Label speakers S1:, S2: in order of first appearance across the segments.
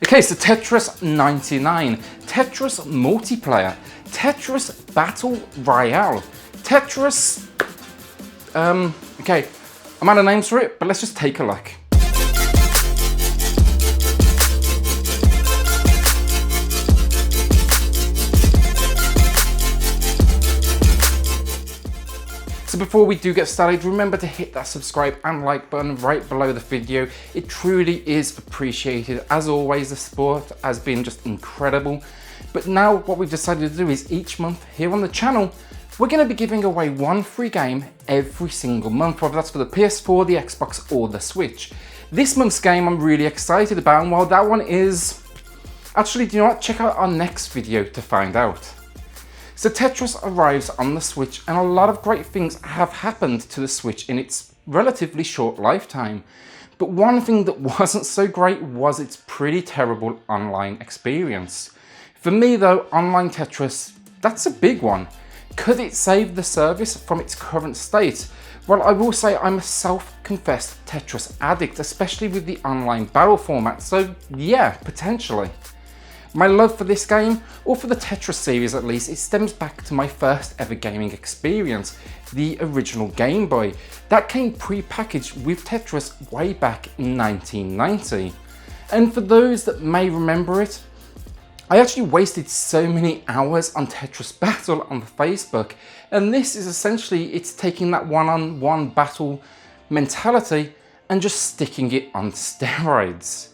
S1: Okay, so Tetris 99, Tetris Multiplayer, Tetris Battle Royale, Tetris... okay, I'm out of names for it, but let's just take a look. So before we do get started, remember to hit that subscribe and like button right below the video. It truly is appreciated. As always, the support has been just incredible. But now what we've decided to do is each month here on the channel, we're going to be giving away one free game every single month, whether that's for the PS4, the Xbox or the Switch. This month's game I'm really excited about, and while that one is... Actually, do you know what? Check out our next video to find out. So Tetris arrives on the Switch, and a lot of great things have happened to the Switch in its relatively short lifetime. But one thing that wasn't so great was its pretty terrible online experience. For me though, online Tetris, that's a big one. Could it save the service from its current state? Well, I will say I'm a self-confessed Tetris addict, especially with the online battle format, so yeah, potentially. My love for this game, or for the Tetris series at least, it stems back to my first ever gaming experience, the original Game Boy. That came pre-packaged with Tetris way back in 1990. And for those that may remember it, I actually wasted so many hours on Tetris Battle on Facebook, and this is essentially, it's taking that one-on-one battle mentality and just sticking it on steroids.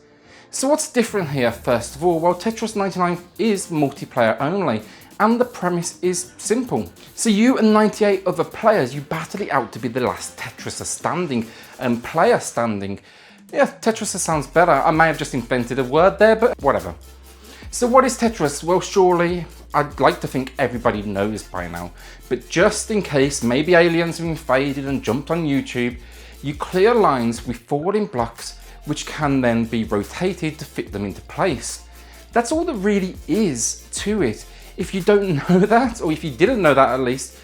S1: So what's different here first of all? Well, Tetris 99 is multiplayer only, and the premise is simple. So you and 98 other players, you battle it out to be the last Tetriser standing and player standing. Yeah, Tetriser sounds better. I may have just invented a word there, but whatever. So what is Tetris? Well, surely I'd like to think everybody knows by now, but just in case maybe aliens have invaded and jumped on YouTube, you clear lines with falling blocks which can then be rotated to fit them into place. That's all there really is to it. If you don't know that, or if you didn't know that at least,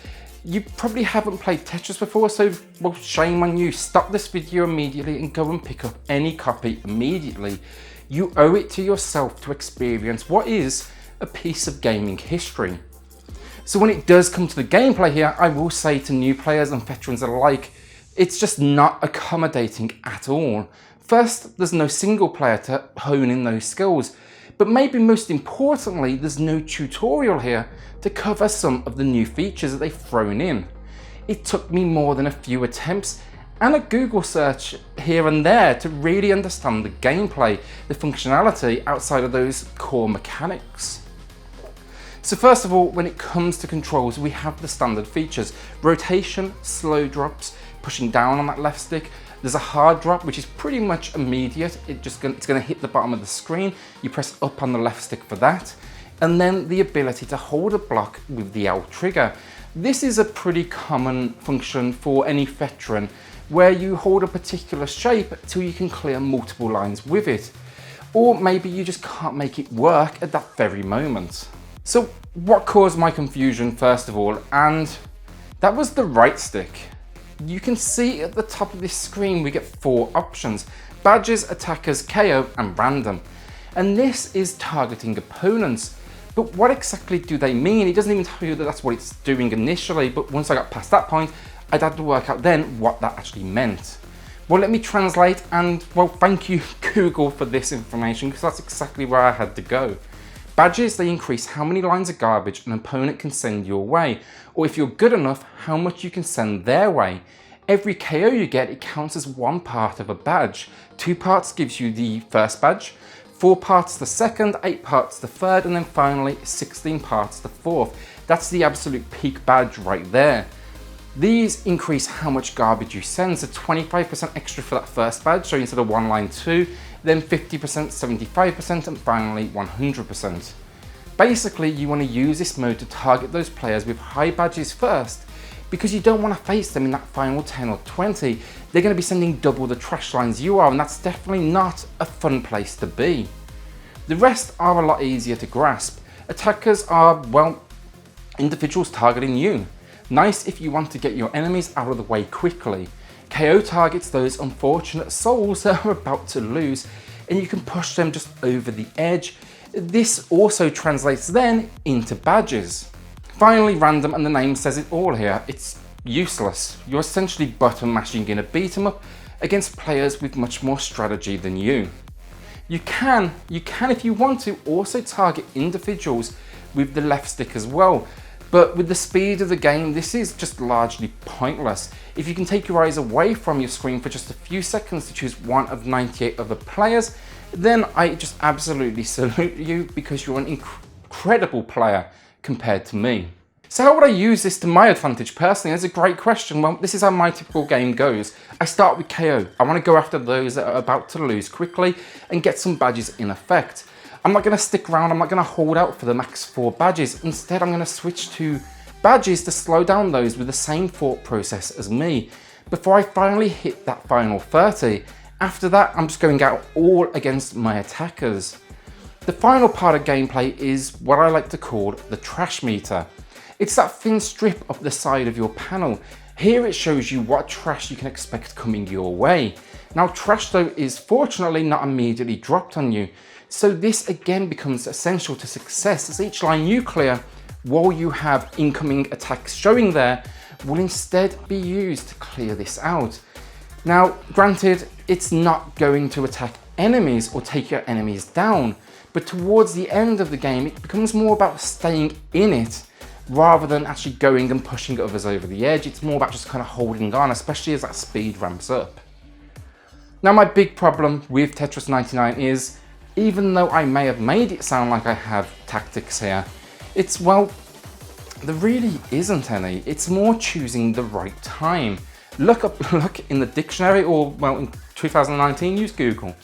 S1: you probably haven't played Tetris before, so well, shame on you. Stop this video immediately and go and pick up any copy immediately. You owe it to yourself to experience what is a piece of gaming history. So when it does come to the gameplay here, I will say to new players and veterans alike, it's just not accommodating at all. First, there's no single player to hone in those skills, but maybe most importantly, there's no tutorial here to cover some of the new features that they've thrown in. It took me more than a few attempts and a Google search here and there to really understand the gameplay, the functionality outside of those core mechanics. So first of all, when it comes to controls, we have the standard features: rotation, slow drops, pushing down on that left stick. There's a hard drop, which is pretty much immediate. It's going to hit the bottom of the screen. You press up on the left stick for that. And then the ability to hold a block with the L trigger. This is a pretty common function for any veteran, where you hold a particular shape till you can clear multiple lines with it. Or maybe you just can't make it work at that very moment. So what caused my confusion first of all? And that was the right stick. You can see at the top of this screen we get 4 options: badges, attackers, KO and random. And this is targeting opponents. But what exactly do they mean? It doesn't even tell you that that's what it's doing initially, but once I got past that point, I'd had to work out then what that actually meant. Well, let me translate, and well, thank you Google for this information, because that's exactly where I had to go. Badges, they increase how many lines of garbage an opponent can send your way, or if you're good enough, how much you can send their way. Every KO you get, it counts as 1 part of a badge. 2 parts gives you the first badge, 4 parts the second, 8 parts the third, and then finally 16 parts the fourth. That's the absolute peak badge right there. These increase how much garbage you send, so 25% extra for that first badge, so instead of 1 line 2, then 50%, 75%, and finally 100%. Basically, you want to use this mode to target those players with high badges first, because you don't want to face them in that final 10 or 20. They're going to be sending double the trash lines you are, and that's definitely not a fun place to be. The rest are a lot easier to grasp. Attackers are, well, individuals targeting you. Nice if you want to get your enemies out of the way quickly. KO targets those unfortunate souls that are about to lose. and you can push them just over the edge. This also translates then into badges. Finally, random, and the name says it all here. It's useless. You're essentially button mashing in a beat 'em up against players with much more strategy than you. You can if you want to also target individuals with the left stick as well, but with the speed of the game, this is just largely pointless. If you can take your eyes away from your screen for just a few seconds to choose one of 98 other players, then I just absolutely salute you, because you're an incredible player compared to me. So how would I use this to my advantage personally? That's a great question. Well, this is how my typical game goes. I start with KO. I want to go after those that are about to lose quickly and get some badges in effect. I'm not going to stick around, I'm not going to hold out for the max 4 badges. Instead, I'm going to switch to badges to slow down those with the same thought process as me before I finally hit that final 30. After that, I'm just going out all against my attackers. The final part of gameplay is what I like to call the trash meter. It's that thin strip up the side of your panel. Here it shows you what trash you can expect coming your way. Now, trash though is fortunately not immediately dropped on you, so this again becomes essential to success, as each line you clear while you have incoming attacks showing there will instead be used to clear this out. Now, granted, it's not going to attack enemies or take your enemies down, but towards the end of the game it becomes more about staying in it rather than actually going and pushing others over the edge. It's more about just kind of holding on, especially as that speed ramps up. Now, my big problem with Tetris 99 is, even though I may have made it sound like I have tactics here, it's, well, there really isn't any. It's more choosing the right time. Look in the dictionary, or, well, in 2019, use Google.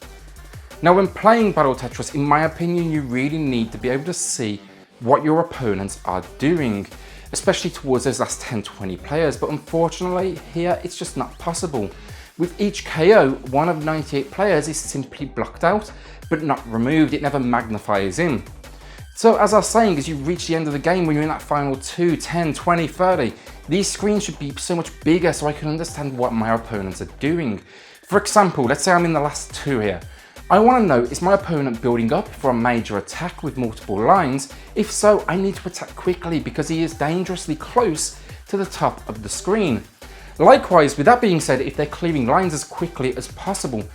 S1: Now, when playing Battle Tetris, in my opinion, you really need to be able to see what your opponents are doing, especially towards those last 10-20 players, but unfortunately here it's just not possible. With each KO, one of 98 players is simply blocked out, but not removed. It never magnifies in. So as I was saying, as you reach the end of the game, when you're in that final 2, 10, 20, 30, these screens should be so much bigger so I can understand what my opponents are doing. For example, let's say I'm in the last 2 here. I want to know, is my opponent building up for a major attack with multiple lines? If so, I need to attack quickly because he is dangerously close to the top of the screen. Likewise, with that being said, if they're clearing lines as quickly as possible,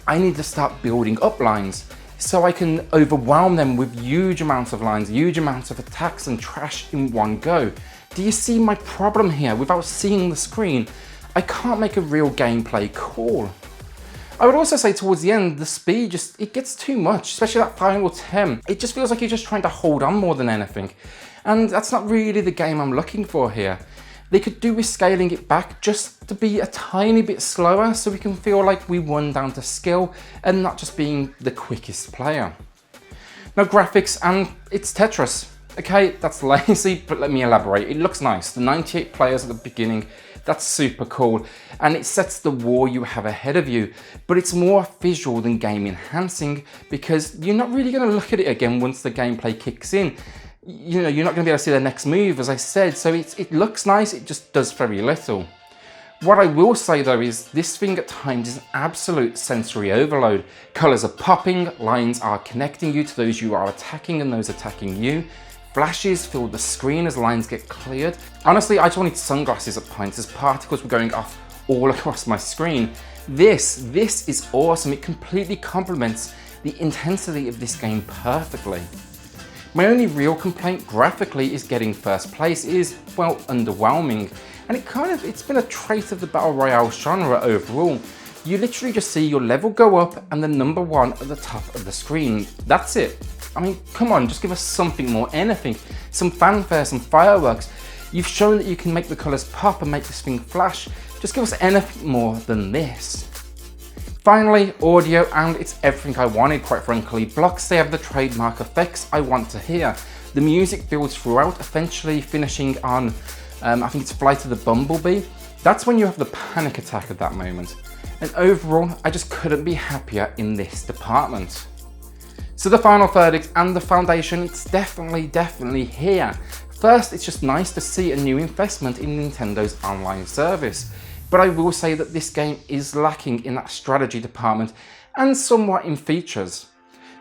S1: I need to start building up lines so I can overwhelm them with huge amounts of lines, huge amounts of attacks and trash in one go. Do you see my problem here? Without seeing the screen, I can't make a real gameplay call. I would also say towards the end, the speed it gets too much, especially that final 10. It just feels like you're just trying to hold on more than anything. And that's not really the game I'm looking for here. They could do with scaling it back just to be a tiny bit slower so we can feel like we won down to skill and not just being the quickest player. Now, graphics, and it's Tetris. Okay, that's lazy, but let me elaborate. It looks nice. The 98 players at the beginning, that's super cool, and it sets the war you have ahead of you, but it's more visual than game enhancing because you're not really going to look at it again once the gameplay kicks in. You know, you're not going to be able to see the next move, as I said, so it looks nice, it just does very little. What I will say though is this thing at times is an absolute sensory overload. Colours are popping, lines are connecting you to those you are attacking and those attacking you. Flashes fill the screen as lines get cleared. Honestly, I just wanted sunglasses at points as particles were going off all across my screen. This is awesome. It completely complements the intensity of this game perfectly. My only real complaint graphically is getting first place is, well, underwhelming. And it's been a trait of the Battle Royale genre overall. You literally just see your level go up and the number 1 at the top of the screen. That's it. I mean, come on, just give us something more, anything. Some fanfare, some fireworks. You've shown that you can make the colours pop and make this thing flash. Just give us anything more than this. Finally, audio, and it's everything I wanted, quite frankly. Blocks, they have the trademark effects I want to hear. The music builds throughout, eventually finishing on, I think it's Flight of the Bumblebee. That's when you have the panic attack at that moment. And overall, I just couldn't be happier in this department. So the final verdict and the foundation, it's definitely here. First, it's just nice to see a new investment in Nintendo's online service. But I will say that this game is lacking in that strategy department, and somewhat in features.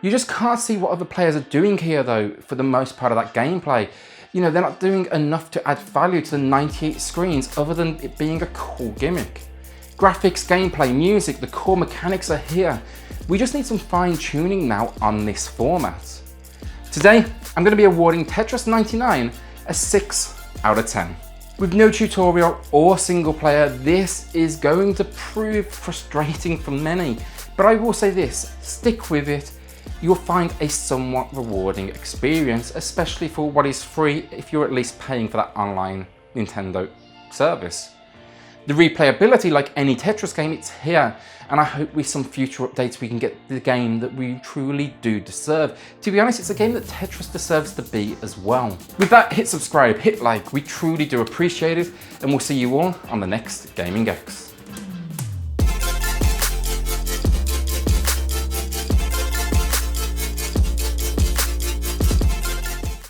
S1: You just can't see what other players are doing here though for the most part of that gameplay. You know, they're not doing enough to add value to the 98 screens other than it being a cool gimmick. Graphics, gameplay, music, the core mechanics are here. We just need some fine tuning now on this format. Today, I'm going to be awarding Tetris 99 a 6 out of 10. With no tutorial or single player, this is going to prove frustrating for many, but I will say this, stick with it. You'll find a somewhat rewarding experience, especially for what is free if you're at least paying for that online Nintendo service. The replayability, like any Tetris game, it's here, and I hope with some future updates we can get the game that we truly do deserve. To be honest, it's a game that Tetris deserves to be as well. With that, hit subscribe, hit like, we truly do appreciate it, and we'll see you all on the next Gaming X.